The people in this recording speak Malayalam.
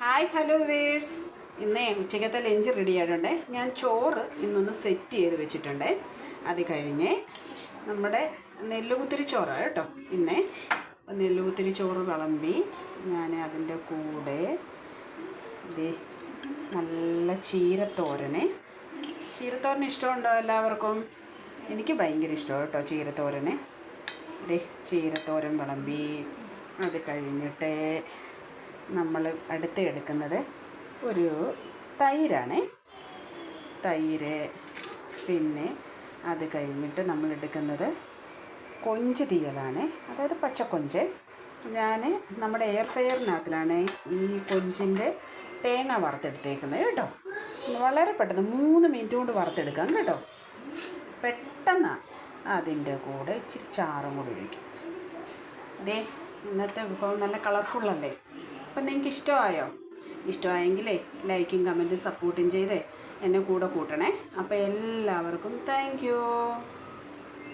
Hi hello verse. ഇന്നേ ഉച്ചക്കത്തെ ലഞ്ച് റെഡി ആയിട്ടുണ്ട്. ഞാൻ ചോറ് ഇന്നൊന്ന് സെറ്റ് ചെയ്ത് വെച്ചിട്ടുണ്ട്. അത് കഴിഞ്ഞ് നമ്മുടെ നെല്ലുകുത്തിരി ചോറാണ് കേട്ടോ. പിന്നെ നെല്ലുകുത്തിരി ചോറ് വിളമ്പി ഞാൻ അതിൻ്റെ കൂടെ നല്ല ചീരത്തോരൻ ഇഷ്ടമുണ്ടോ എല്ലാവർക്കും? എനിക്ക് ഭയങ്കര ഇഷ്ടമാണ് കേട്ടോ ചീരത്തോരന്. ചീരത്തോരൻ വിളമ്പി. അത് കഴിഞ്ഞിട്ട് നമ്മൾ എടുക്കുന്നത് ഒരു തൈരാണ്. തൈര്. പിന്നെ അത് കഴിഞ്ഞിട്ട് നമ്മൾ എടുക്കുന്നത് കൊഞ്ച് തീയലാണ്, അതായത് പച്ചക്കൊഞ്ച്. ഞാൻ നമ്മുടെ എയർ ഫ്രയറിനകത്തിലാണ് ഈ കൊഞ്ചിൻ്റെ തേങ്ങ വറുത്തെടുത്തേക്കുന്നത് കേട്ടോ. വളരെ പെട്ടെന്ന് 3 മിനിറ്റ് കൊണ്ട് വറുത്തെടുക്കാം കേട്ടോ. പെട്ടെന്നാണ്. അതിൻ്റെ കൂടെ ഇച്ചിരി ചാറും കൂടി ഒഴിക്കും. ഇന്നത്തെ വിഭവം നല്ല കളർഫുള്ളല്ലേ? അപ്പം നിങ്ങൾക്ക് ഇഷ്ടമായോ? ഇഷ്ടമായെങ്കിലേ ലൈക്കും കമൻറ്റും സപ്പോർട്ടും ചെയ്ത് എന്നെ കൂടെ കൂട്ടണേ. അപ്പോൾ എല്ലാവർക്കും താങ്ക് യു.